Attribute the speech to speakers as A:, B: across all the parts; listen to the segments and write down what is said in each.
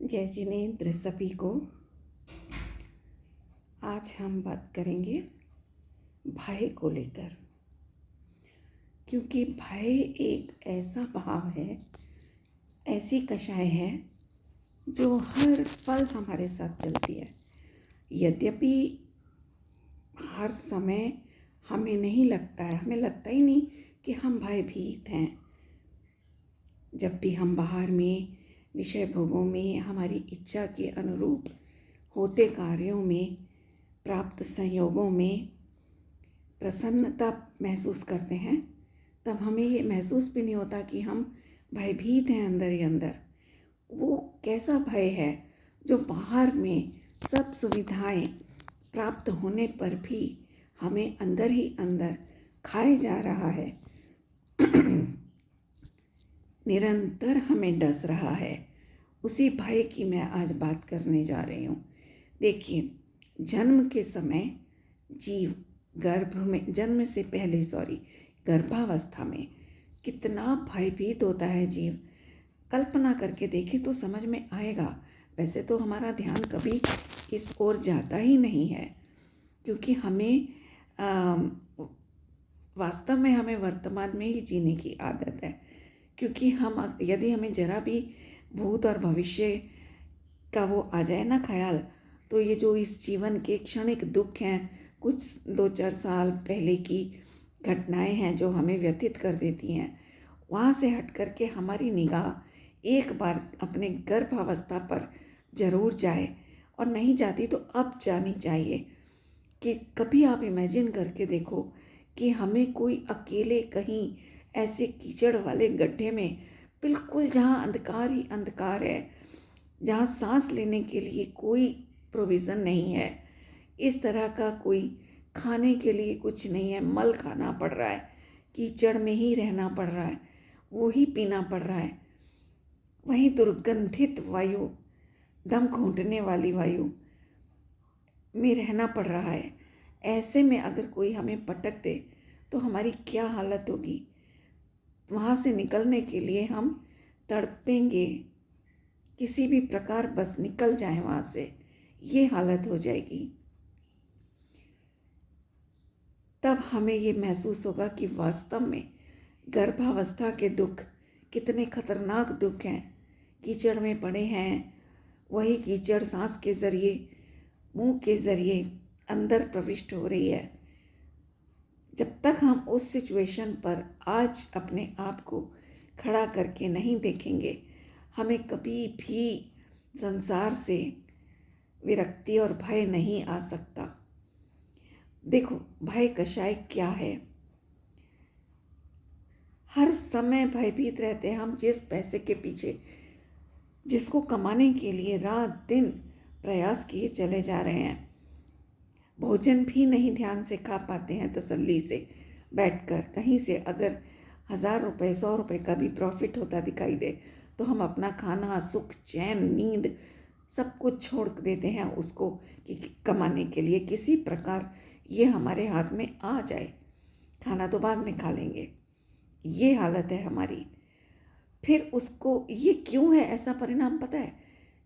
A: जय जिनेंद्र सभी को। आज हम बात करेंगे भय को लेकर, क्योंकि भय एक ऐसा भाव है, ऐसी कषाय है जो हर पल हमारे साथ चलती है। यद्यपि हर समय हमें नहीं लगता है, हमें लगता ही नहीं कि हम भयभीत हैं। जब भी हम बाहर में विषय भोगों में हमारी इच्छा के अनुरूप होते कार्यों में, प्राप्त संयोगों में प्रसन्नता महसूस करते हैं, तब हमें ये महसूस भी नहीं होता कि हम भयभीत हैं अंदर ही अंदर। वो कैसा भय है जो बाहर में सब सुविधाएं प्राप्त होने पर भी हमें अंदर ही अंदर खाए जा रहा है, निरंतर हमें डस रहा है। उसी भय की मैं आज बात करने जा रही हूँ। देखिए, जन्म के समय जीव जन्म से पहले गर्भावस्था में कितना भयभीत होता है जीव। कल्पना करके देखें तो समझ में आएगा। वैसे तो हमारा ध्यान कभी इस ओर जाता ही नहीं है, क्योंकि हमें वास्तव में हमें वर्तमान में ही जीने की आदत है। क्योंकि हम यदि हमें जरा भी भूत और भविष्य का वो आ जाए ना ख्याल, तो ये जो इस जीवन के क्षणिक दुख हैं, कुछ 2-4 साल पहले की घटनाएं हैं जो हमें व्यथित कर देती हैं, वहाँ से हट कर के हमारी निगाह एक बार अपने गर्भावस्था पर जरूर जाए, और नहीं जाती तो अब जानी चाहिए। कि कभी आप इमेजिन करके देखो कि हमें कोई अकेले कहीं ऐसे कीचड़ वाले गड्ढे में, बिल्कुल जहाँ अंधकार ही अंधकार है, जहाँ सांस लेने के लिए कोई प्रोविज़न नहीं है, इस तरह का कोई खाने के लिए कुछ नहीं है, मल खाना पड़ रहा है, कीचड़ में ही रहना पड़ रहा है, वो ही पीना पड़ रहा है, वहीं दुर्गंधित वायु, दम घोंटने वाली वायु में रहना पड़ रहा है। ऐसे में अगर कोई हमें पटक दे तो हमारी क्या हालत होगी। वहाँ से निकलने के लिए हम तड़पेंगे, किसी भी प्रकार बस निकल जाए वहाँ से, ये हालत हो जाएगी। तब हमें ये महसूस होगा कि वास्तव में गर्भावस्था के दुख कितने खतरनाक दुख हैं। कीचड़ में पड़े हैं, वही कीचड़ सांस के ज़रिए, मुंह के ज़रिए अंदर प्रविष्ट हो रही है। जब तक हम उस सिचुएशन पर आज अपने आप को खड़ा करके नहीं देखेंगे, हमें कभी भी संसार से विरक्ति और भय नहीं आ सकता। देखो, भय कषाय क्या है। हर समय भयभीत रहते हैं हम, जिस पैसे के पीछे, जिसको कमाने के लिए रात दिन प्रयास किए चले जा रहे हैं, भोजन भी नहीं ध्यान से खा पाते हैं तसल्ली से बैठकर। कहीं से अगर 1000 रुपये 100 रुपये का भी प्रॉफिट होता दिखाई दे तो हम अपना खाना, सुख, चैन, नींद सब कुछ छोड़ देते हैं उसको कि कमाने के लिए किसी प्रकार ये हमारे हाथ में आ जाए, खाना तो बाद में खा लेंगे। ये हालत है हमारी। फिर उसको ये क्यों है ऐसा परिणाम पता है?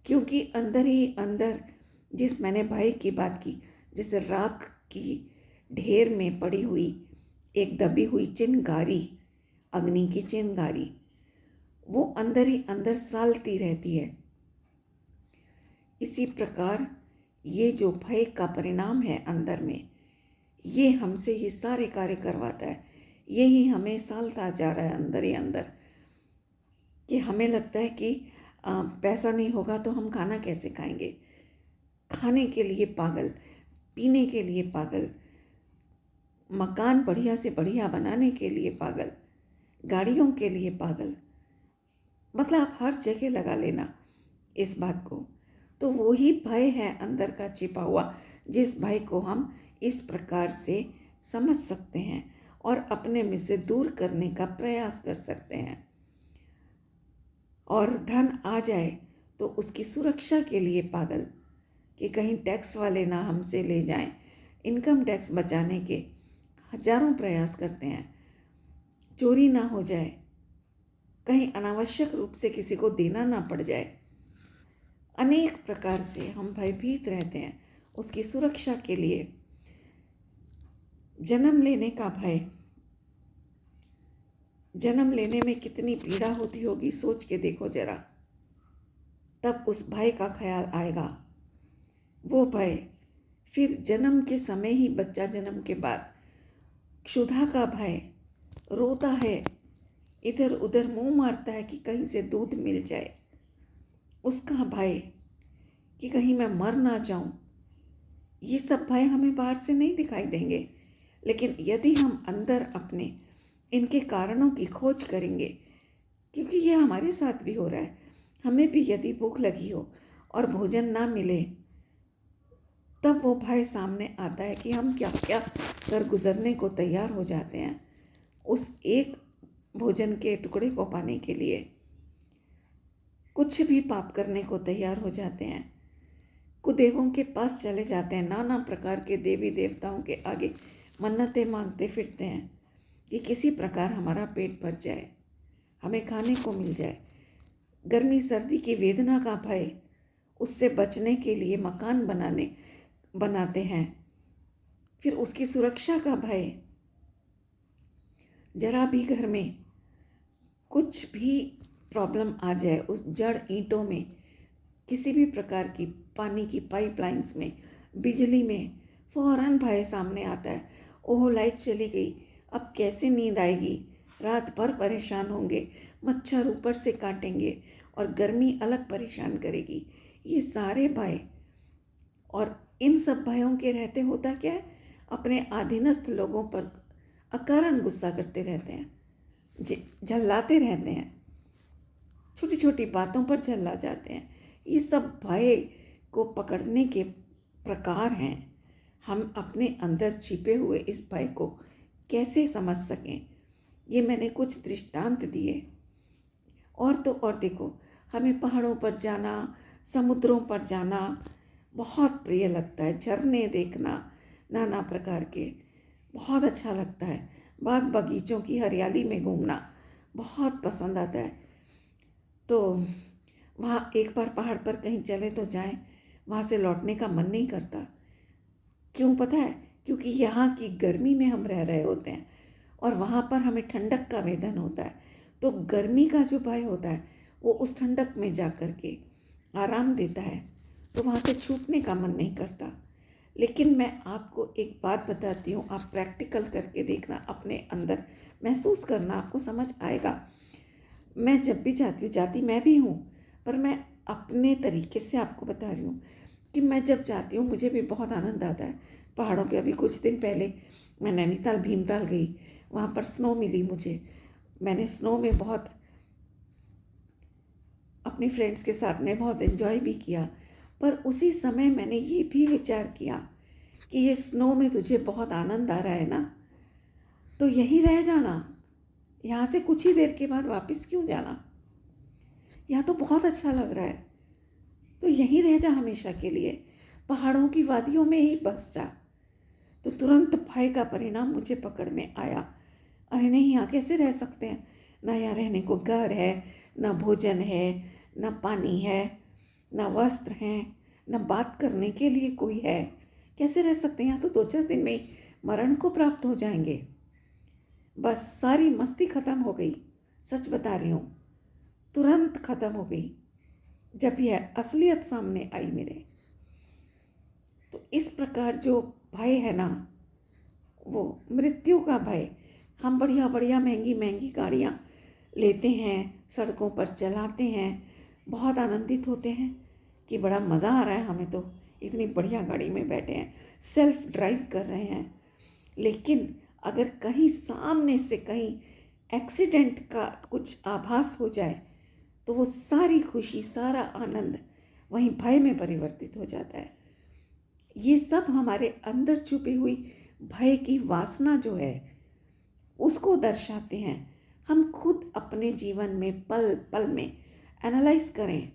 A: क्योंकि अंदर ही अंदर, जिस मैंने भय की बात की, जैसे राख की ढेर में पड़ी हुई एक दबी हुई चिंगारी, अग्नि की चिंगारी, वो अंदर ही अंदर सालती रहती है। इसी प्रकार ये जो भय का परिणाम है अंदर में, ये हमसे ये सारे कार्य करवाता है। यही हमें सालता जा रहा है अंदर ही अंदर, कि हमें लगता है कि पैसा नहीं होगा तो हम खाना कैसे खाएंगे। खाने के लिए पागल, पीने के लिए पागल, मकान बढ़िया से बढ़िया बनाने के लिए पागल, गाड़ियों के लिए पागल, मतलब आप हर जगह लगा लेना इस बात को। तो वही भय है अंदर का छिपा हुआ, जिस भय को हम इस प्रकार से समझ सकते हैं और अपने में से दूर करने का प्रयास कर सकते हैं। और धन आ जाए तो उसकी सुरक्षा के लिए पागल, कि कहीं टैक्स वाले ना हमसे ले जाएं, इनकम टैक्स बचाने के हजारों प्रयास करते हैं, चोरी ना हो जाए, कहीं अनावश्यक रूप से किसी को देना ना पड़ जाए। अनेक प्रकार से हम भयभीत रहते हैं। उसकी सुरक्षा के लिए जन्म लेने का भय, जन्म लेने में कितनी पीड़ा होती होगी सोच के देखो जरा, तब उस भय का ख्याल आएगा। वो भय, फिर जन्म के समय ही बच्चा जन्म के बाद क्षुधा का भय, रोता है, इधर उधर मुंह मारता है कि कहीं से दूध मिल जाए, उसका भय कि कहीं मैं मर ना जाऊं। ये सब भय हमें बाहर से नहीं दिखाई देंगे, लेकिन यदि हम अंदर अपने इनके कारणों की खोज करेंगे, क्योंकि ये हमारे साथ भी हो रहा है। हमें भी यदि भूख लगी हो और भोजन ना मिले, तब वो भय सामने आता है कि हम क्या क्या कर गुजरने को तैयार हो जाते हैं उस एक भोजन के टुकड़े को पाने के लिए। कुछ भी पाप करने को तैयार हो जाते हैं, कुदेवों के पास चले जाते हैं, नाना प्रकार के देवी देवताओं के आगे मन्नतें मांगते फिरते हैं कि किसी प्रकार हमारा पेट भर जाए, हमें खाने को मिल जाए। गर्मी सर्दी की वेदना का भय, उससे बचने के लिए मकान बनाते हैं। फिर उसकी सुरक्षा का भय, जरा भी घर में कुछ भी प्रॉब्लम आ जाए, उस जड़ ईंटों में, किसी भी प्रकार की पानी की पाइपलाइंस में, बिजली में, फौरन भय सामने आता है। ओह, लाइट चली गई, अब कैसे नींद आएगी, रात भर परेशान होंगे, मच्छर ऊपर से काटेंगे और गर्मी अलग परेशान करेगी। ये सारे भय, और इन सब भयों के रहते होता क्या है, अपने अधीनस्थ लोगों पर अकारण गुस्सा करते रहते हैं, झल्लाते रहते हैं, छोटी छोटी बातों पर झल्ला जाते हैं। ये सब भय को पकड़ने के प्रकार हैं। हम अपने अंदर छिपे हुए इस भय को कैसे समझ सकें, ये मैंने कुछ दृष्टांत दिए। और तो और देखो, हमें पहाड़ों पर जाना, समुद्रों पर जाना बहुत प्रिय लगता है। झरने देखना नाना प्रकार के बहुत अच्छा लगता है। बाग बगीचों की हरियाली में घूमना बहुत पसंद आता है। तो वहाँ एक बार पहाड़ पर कहीं चले तो जाएं, वहाँ से लौटने का मन नहीं करता। क्यों पता है? क्योंकि यहाँ की गर्मी में हम रह रहे होते हैं और वहाँ पर हमें ठंडक का वेदन होता है। तो गर्मी का जो भय होता है वो उस ठंडक में जा कर के आराम देता है, तो वहाँ से छूटने का मन नहीं करता। लेकिन मैं आपको एक बात बताती हूँ, आप प्रैक्टिकल करके देखना, अपने अंदर महसूस करना, आपको समझ आएगा। मैं जब भी जाती मैं भी हूँ, पर मैं अपने तरीके से आपको बता रही हूँ कि मैं जब जाती हूँ मुझे भी बहुत आनंद आता है पहाड़ों पे। अभी कुछ दिन पहले मैं नैनीताल भीमताल गई, वहाँ पर स्नो मिली मुझे। मैंने स्नो में बहुत अपनी फ्रेंड्स के साथ में बहुत एंजॉय भी किया। पर उसी समय मैंने ये भी विचार किया कि ये स्नो में तुझे बहुत आनंद आ रहा है ना, तो यहीं रह जाना, यहाँ से कुछ ही देर के बाद वापस क्यों जाना, यहाँ तो बहुत अच्छा लग रहा है, तो यहीं रह जा हमेशा के लिए, पहाड़ों की वादियों में ही बस जा। तो तुरंत भय का परिणाम मुझे पकड़ में आया। अरे नहीं, यहाँ कैसे रह सकते हैं, ना यहाँ रहने को घर है, ना भोजन है, ना पानी है, ना वस्त्र हैं, ना बात करने के लिए कोई है, कैसे रह सकते हैं? यहाँ तो 2-4 दिन में ही मरण को प्राप्त हो जाएंगे। बस सारी मस्ती ख़त्म हो गई, सच बता रही हूँ, तुरंत ख़त्म हो गई जब यह असलियत सामने आई मेरे। तो इस प्रकार जो भय है ना, वो मृत्यु का भय। हम बढ़िया बढ़िया महंगी महंगी गाड़ियाँ लेते हैं, सड़कों पर चलाते हैं, बहुत आनंदित होते हैं कि बड़ा मज़ा आ रहा है हमें, तो इतनी बढ़िया गाड़ी में बैठे हैं, सेल्फ ड्राइव कर रहे हैं। लेकिन अगर कहीं सामने से कहीं एक्सीडेंट का कुछ आभास हो जाए, तो वो सारी खुशी, सारा आनंद वहीं भय में परिवर्तित हो जाता है। ये सब हमारे अंदर छुपी हुई भय की वासना जो है उसको दर्शाते हैं। हम खुद अपने जीवन में पल पल में एनालाइज करें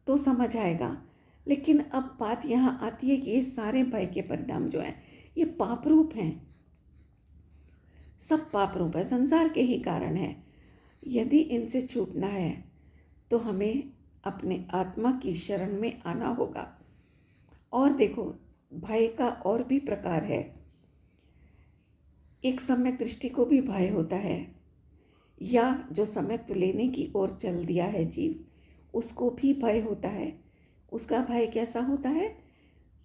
A: तो समझ आएगा। लेकिन अब बात यहाँ आती है कि ये सारे भय के परिणाम जो हैं ये पाप रूप हैं, सब पाप रूप है, संसार के ही कारण है। यदि इनसे छूटना है तो हमें अपने आत्मा की शरण में आना होगा। और देखो, भय का और भी प्रकार है। एक सम्यक दृष्टि को भी भय होता है, या जो सम्यक लेने की ओर चल दिया है जीव, उसको भी भय होता है। उसका भय कैसा होता है?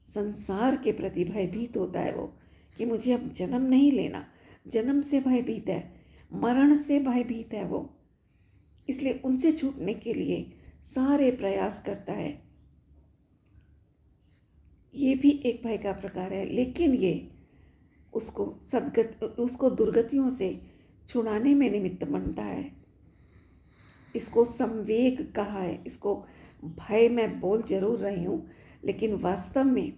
A: संसार के प्रति भयभीत होता है वो, कि मुझे अब जन्म नहीं लेना, जन्म से भयभीत है, मरण से भयभीत है वो, इसलिए उनसे छूटने के लिए सारे प्रयास करता है। ये भी एक भय का प्रकार है, लेकिन ये उसको दुर्गतियों से छुड़ाने में निमित्त बनता है। इसको संवेग कहा है। इसको भय मैं बोल जरूर रही हूँ, लेकिन वास्तव में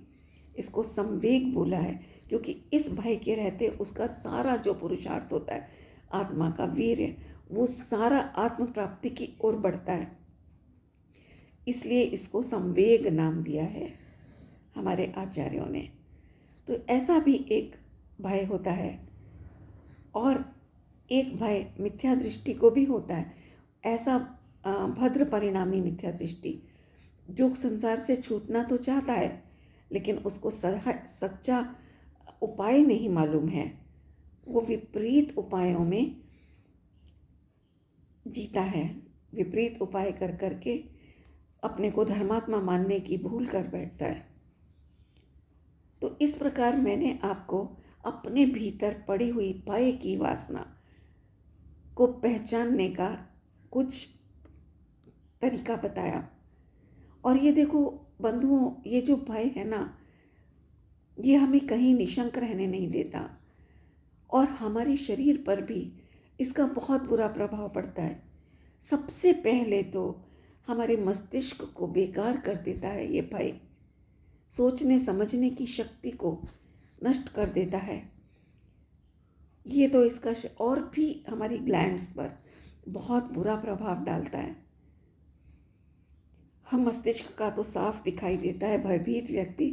A: इसको संवेग बोला है, क्योंकि इस भय के रहते उसका सारा जो पुरुषार्थ होता है, आत्मा का वीर्य, वो सारा आत्म प्राप्ति की ओर बढ़ता है। इसलिए इसको संवेग नाम दिया है हमारे आचार्यों ने। तो ऐसा भी एक भय होता है। और एक भय मिथ्या दृष्टि को भी होता है, ऐसा भद्र परिणामी मिथ्या दृष्टि, जो संसार से छूटना तो चाहता है, लेकिन उसको सच्चा उपाय नहीं मालूम है। वो विपरीत उपायों में जीता है, विपरीत उपाय कर करके अपने को धर्मात्मा मानने की भूल कर बैठता है। तो इस प्रकार मैंने आपको अपने भीतर पड़ी हुई भय की वासना को पहचानने का कुछ तरीका बताया। और ये देखो बंधुओं, ये जो भय है ना, ये हमें कहीं निशंक रहने नहीं देता, और हमारे शरीर पर भी इसका बहुत बुरा प्रभाव पड़ता है। सबसे पहले तो हमारे मस्तिष्क को बेकार कर देता है ये भय, सोचने समझने की शक्ति को नष्ट कर देता है। ये तो इसका और भी हमारी ग्लैंड्स पर बहुत बुरा प्रभाव डालता है। हम मस्तिष्क का तो साफ दिखाई देता है, भयभीत व्यक्ति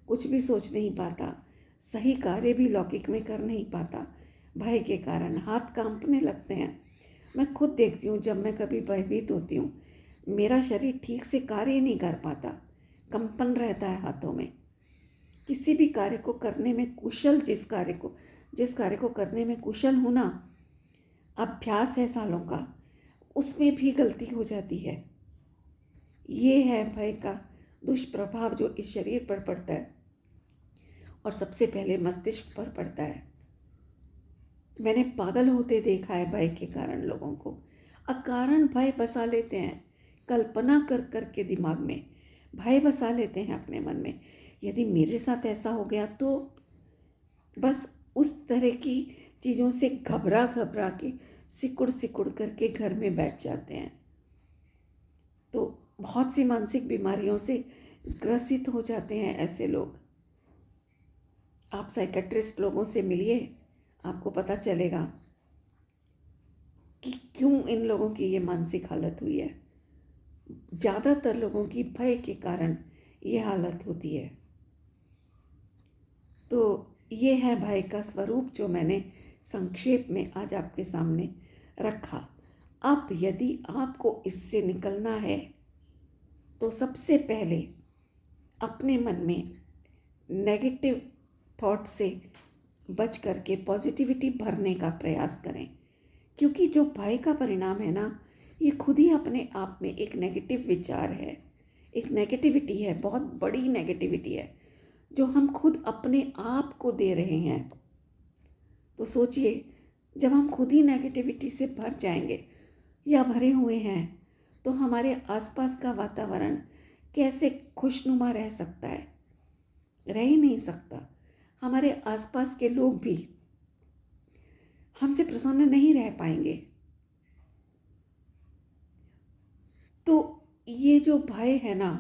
A: कुछ भी सोच नहीं पाता, सही कार्य भी लौकिक में कर नहीं पाता, भय के कारण हाथ कांपने लगते हैं। मैं खुद देखती हूँ, जब मैं कभी भयभीत होती हूँ, मेरा शरीर ठीक से कार्य नहीं कर पाता, कंपन रहता है हाथों में। किसी भी कार्य को करने में कुशल, जिस कार्य को करने में कुशल हूँ ना, अभ्यास है सालों का, उसमें भी गलती हो जाती है। ये है भय का दुष्प्रभाव जो इस शरीर पर पड़ता है, और सबसे पहले मस्तिष्क पर पड़ता है। मैंने पागल होते देखा है भय के कारण लोगों को। अकारण भय बसा लेते हैं, कल्पना कर करके दिमाग में भय बसा लेते हैं अपने मन में। यदि मेरे साथ ऐसा हो गया तो, बस उस तरह की चीज़ों से घबरा घबरा के सिकुड़ सिकुड़ करके घर में बैठ जाते हैं। तो बहुत सी मानसिक बीमारियों से ग्रसित हो जाते हैं ऐसे लोग। आप साइकेट्रिस्ट लोगों से मिलिए, आपको पता चलेगा कि क्यों इन लोगों की ये मानसिक हालत हुई है। ज़्यादातर लोगों की भय के कारण ये हालत होती है। तो ये है भय का स्वरूप, जो मैंने संक्षेप में आज आपके सामने रखा। अब यदि आपको इससे निकलना है, तो सबसे पहले अपने मन में नेगेटिव थॉट से बच करके पॉजिटिविटी भरने का प्रयास करें। क्योंकि जो भय का परिणाम है ना, ये खुद ही अपने आप में एक नेगेटिव विचार है, एक नेगेटिविटी है, बहुत बड़ी नेगेटिविटी है, जो हम खुद अपने आप को दे रहे हैं। तो सोचिए, जब हम खुद ही नेगेटिविटी से भर जाएंगे या भरे हुए हैं, तो हमारे आसपास का वातावरण कैसे खुशनुमा रह सकता है? रह ही नहीं सकता। हमारे आसपास के लोग भी हमसे प्रसन्न नहीं रह पाएंगे। तो ये जो भय है ना,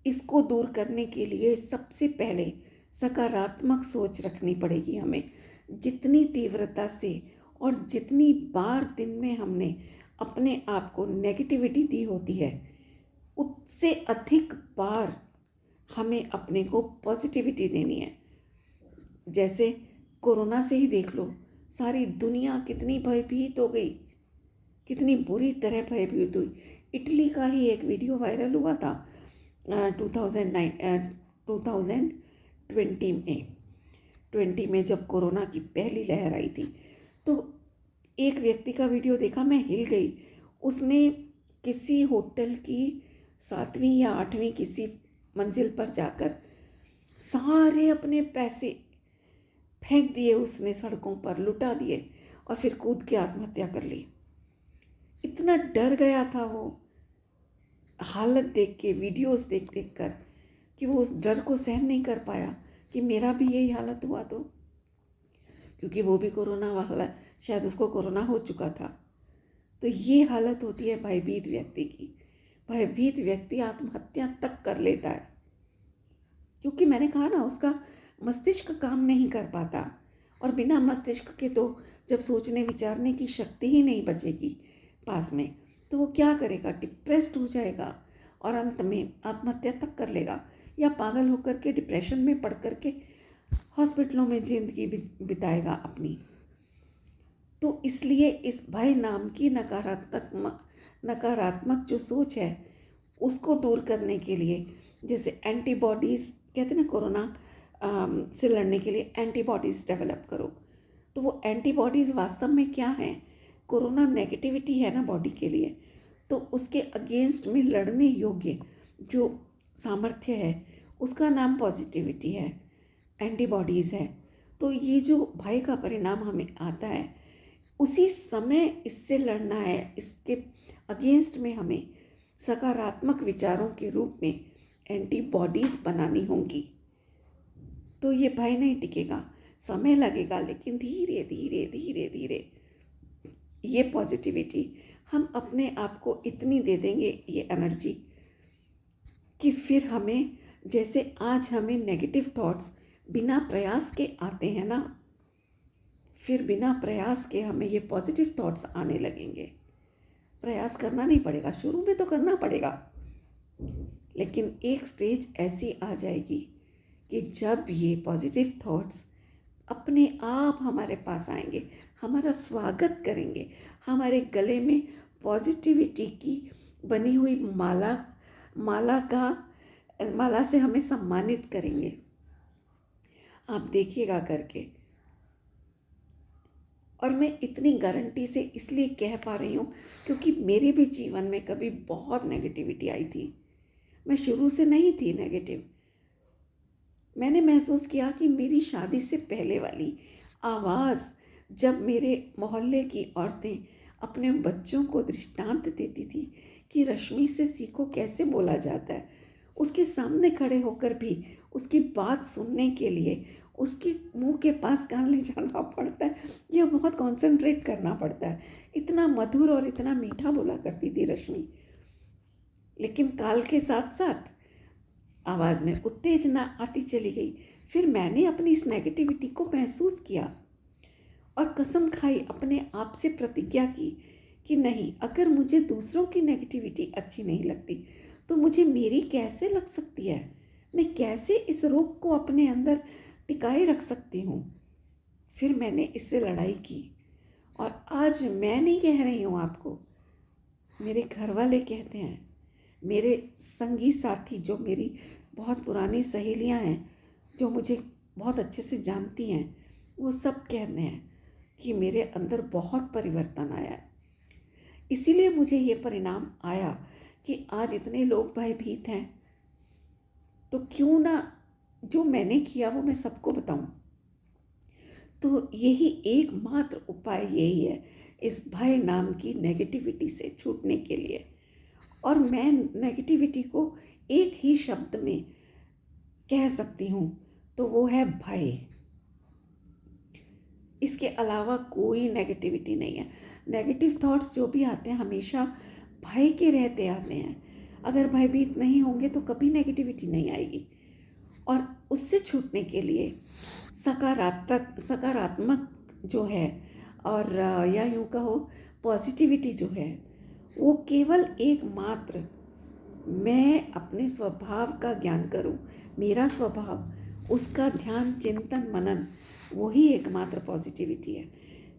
A: इसको दूर करने के लिए सबसे पहले सकारात्मक सोच रखनी पड़ेगी हमें। जितनी तीव्रता से और जितनी बार दिन में हमने अपने आप को नेगेटिविटी दी होती है, उससे अधिक बार हमें अपने को पॉजिटिविटी देनी है। जैसे कोरोना से ही देख लो, सारी दुनिया कितनी भयभीत हो गई, कितनी बुरी तरह भयभीत हुई। इटली का ही एक वीडियो वायरल हुआ था 2020 में जब कोरोना की पहली लहर आई थी। तो एक व्यक्ति का वीडियो देखा, मैं हिल गई। उसने किसी होटल की 7वीं या 8वीं किसी मंजिल पर जाकर सारे अपने पैसे फेंक दिए, उसने सड़कों पर लुटा दिए और फिर कूद के आत्महत्या कर ली। इतना डर गया था वो हालत देख के, वीडियोस देख देख कर, कि वो उस डर को सहन नहीं कर पाया कि मेरा भी यही हालत हुआ तो, क्योंकि वो भी कोरोना वाला, शायद उसको कोरोना हो चुका था। तो ये हालत होती है भयभीत व्यक्ति की। भयभीत व्यक्ति आत्महत्या तक कर लेता है, क्योंकि मैंने कहा ना, उसका मस्तिष्क काम नहीं कर पाता, और बिना मस्तिष्क के तो जब सोचने विचारने की शक्ति ही नहीं बचेगी पास में, तो वो क्या करेगा? डिप्रेस्ड हो जाएगा और अंत में आत्महत्या तक कर लेगा, या पागल होकर के डिप्रेशन में पड़ कर के हॉस्पिटलों में जिंदगी बिताएगा अपनी। तो इसलिए इस भय नाम की नकारात्मक जो सोच है, उसको दूर करने के लिए, जैसे एंटीबॉडीज़ कहते हैं ना, कोरोना से लड़ने के लिए एंटीबॉडीज़ डेवलप करो। तो वो एंटीबॉडीज़ वास्तव में क्या है? कोरोना नेगेटिविटी है ना बॉडी के लिए, तो उसके अगेंस्ट में लड़ने योग्य जो सामर्थ्य है, उसका नाम पॉजिटिविटी है, एंटीबॉडीज़ है। तो ये जो भय का परिणाम हमें आता है, उसी समय इससे लड़ना है, इसके अगेंस्ट में हमें सकारात्मक विचारों के रूप में एंटीबॉडीज़ बनानी होंगी। तो ये भय नहीं टिकेगा, समय लगेगा, लेकिन धीरे धीरे धीरे धीरे ये पॉजिटिविटी हम अपने आप को इतनी दे देंगे, ये एनर्जी, कि फिर हमें, जैसे आज हमें नेगेटिव थॉट्स बिना प्रयास के आते हैं ना, फिर बिना प्रयास के हमें ये पॉजिटिव थॉट्स आने लगेंगे। प्रयास करना नहीं पड़ेगा, शुरू में तो करना पड़ेगा, लेकिन एक स्टेज ऐसी आ जाएगी कि जब ये पॉजिटिव थॉट्स अपने आप हमारे पास आएंगे, हमारा स्वागत करेंगे, हमारे गले में पॉजिटिविटी की बनी हुई माला से हमें सम्मानित करेंगे। आप देखिएगा करके। और मैं इतनी गारंटी से इसलिए कह पा रही हूँ क्योंकि मेरे भी जीवन में कभी बहुत नेगेटिविटी आई थी। मैं शुरू से नहीं थी नेगेटिव। मैंने महसूस किया कि मेरी शादी से पहले वाली आवाज़, जब मेरे मोहल्ले की औरतें अपने बच्चों को दृष्टांत देती थी कि रश्मि से सीखो कैसे बोला जाता है, उसके सामने खड़े होकर भी उसकी बात सुनने के लिए उसके मुंह के पास कान ले जाना पड़ता है, यह बहुत कंसंट्रेट करना पड़ता है। इतना मधुर और इतना मीठा बोला करती थी रश्मि, लेकिन काल के साथ साथ आवाज़ में उत्तेजना आती चली गई। फिर मैंने अपनी इस नेगेटिविटी को महसूस किया और कसम खाई, अपने आप से प्रतिज्ञा की कि नहीं, अगर मुझे दूसरों की नेगेटिविटी अच्छी नहीं लगती तो मुझे मेरी कैसे लग सकती है? मैं कैसे इस रोग को अपने अंदर टिकाए रख सकती हूँ? फिर मैंने इससे लड़ाई की और आज मैं नहीं कह रही हूँ आपको, मेरे घर वाले कहते हैं, मेरे संगी साथी जो मेरी बहुत पुरानी सहेलियां हैं, जो मुझे बहुत अच्छे से जानती हैं, वो सब कहते हैं कि मेरे अंदर बहुत परिवर्तन आया है। इसीलिए मुझे ये परिणाम आया कि आज इतने लोग भयभीत हैं, तो क्यों ना जो मैंने किया वो मैं सबको बताऊं। तो यही एकमात्र उपाय यही है इस भय नाम की नेगेटिविटी से छूटने के लिए। और मैं नेगेटिविटी को एक ही शब्द में कह सकती हूँ, तो वो है भय। इसके अलावा कोई नेगेटिविटी नहीं है। नेगेटिव थॉट्स जो भी आते हैं हमेशा भय के रहते आते हैं। अगर भयभीत नहीं होंगे तो कभी नेगेटिविटी नहीं आएगी। और उससे छूटने के लिए सकारात्मक जो है, और या यूँ कहो पॉजिटिविटी जो है, वो केवल एकमात्र मैं अपने स्वभाव का ज्ञान करूं, मेरा स्वभाव, उसका ध्यान, चिंतन, मनन, वही एकमात्र पॉजिटिविटी है।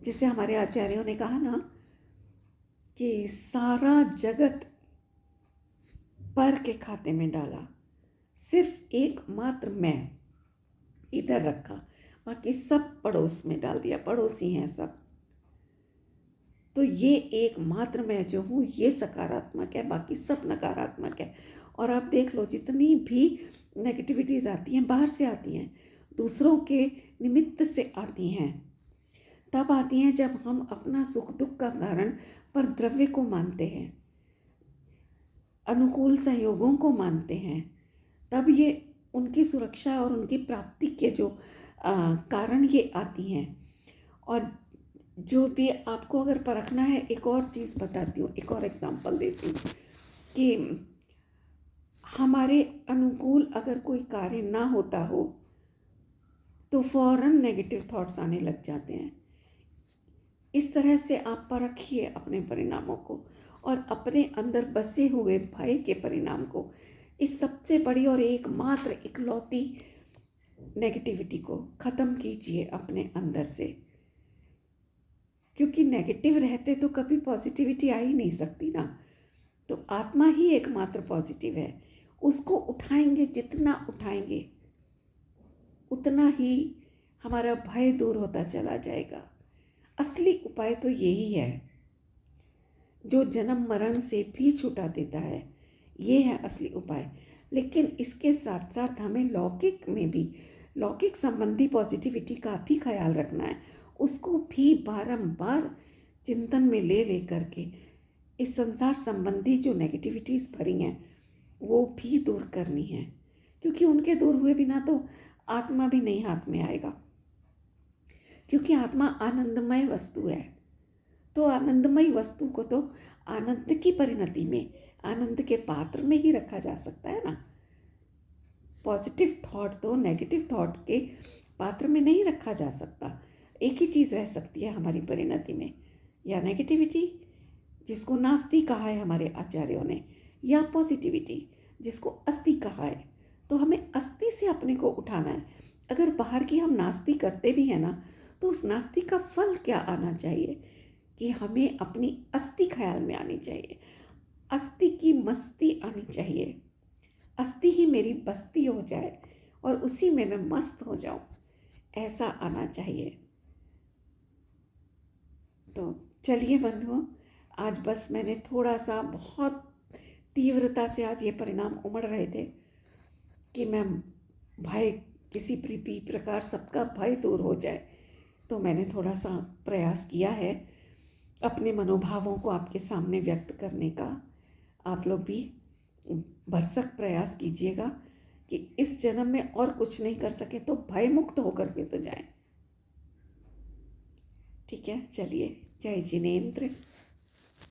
A: जिसे हमारे आचार्यों ने कहा ना कि सारा जगत पर के खाते में डाला, सिर्फ एकमात्र मैं इधर रखा, बाकी सब पड़ोस में डाल दिया, पड़ोसी हैं सब। तो ये एकमात्र मैं जो हूँ ये सकारात्मक है, बाकी सब नकारात्मक है। और आप देख लो जितनी भी नेगेटिविटीज़ आती हैं बाहर से आती हैं, दूसरों के निमित्त से आती हैं, तब आती हैं जब हम अपना सुख दुख का कारण पर द्रव्य को मानते हैं, अनुकूल संयोगों को मानते हैं, तब ये उनकी सुरक्षा और उनकी प्राप्ति के जो कारण ये आती हैं। और जो भी आपको अगर परखना है, एक और चीज़ बताती हूँ, एक और एग्जांपल देती हूँ कि हमारे अनुकूल अगर कोई कार्य ना होता हो तो फौरन नेगेटिव थॉट्स आने लग जाते हैं। इस तरह से आप परखिए अपने परिणामों को और अपने अंदर बसे हुए भय के परिणाम को, इस सबसे बड़ी और एकमात्र इकलौती नेगेटिविटी को ख़त्म कीजिए अपने अंदर से, क्योंकि नेगेटिव रहते तो कभी पॉजिटिविटी आ ही नहीं सकती ना। तो आत्मा ही एकमात्र पॉजिटिव है, उसको उठाएंगे, जितना उठाएंगे उतना ही हमारा भय दूर होता चला जाएगा। असली उपाय तो यही है जो जन्म मरण से भी छुटा देता है, ये है असली उपाय। लेकिन इसके साथ साथ हमें लौकिक में भी, लौकिक संबंधी पॉजिटिविटी का भी ख्याल रखना है, उसको भी बारंबार चिंतन में ले ले करके इस संसार संबंधी जो नेगेटिविटीज़ भरी हैं वो भी दूर करनी है, क्योंकि उनके दूर हुए बिना तो आत्मा भी नहीं हाथ में आएगा। क्योंकि आत्मा आनंदमय वस्तु है, तो आनंदमय वस्तु को तो आनंद की परिणति में, आनंद के पात्र में ही रखा जा सकता है ना। पॉजिटिव थॉट तो नेगेटिव थॉट के पात्र में नहीं रखा जा सकता। एक ही चीज़ रह सकती है हमारी परिणति में, या नेगेटिविटी जिसको नास्ति कहा है हमारे आचार्यों ने, या पॉजिटिविटी जिसको अस्ति कहा है। तो हमें अस्ति से अपने को उठाना है। अगर बाहर की हम नास्ति करते भी हैं ना, तो उस नास्ति का फल क्या आना चाहिए कि हमें अपनी अस्ति ख्याल में आनी चाहिए, अस्ति की मस्ती आनी चाहिए, अस्ति ही मेरी बस्ती हो जाए और उसी में मैं मस्त हो जाऊं, ऐसा आना चाहिए। तो चलिए बंधुओं, आज बस मैंने थोड़ा सा, बहुत तीव्रता से आज ये परिणाम उमड़ रहे थे कि मैं भय, किसी भी प्रकार सबका भय दूर हो जाए, तो मैंने थोड़ा सा प्रयास किया है अपने मनोभावों को आपके सामने व्यक्त करने का। आप लोग भी भरसक प्रयास कीजिएगा कि इस जन्म में और कुछ नहीं कर सके तो भय मुक्त होकर के तो जाएं। ठीक है, चलिए, जय जिनेंद्र।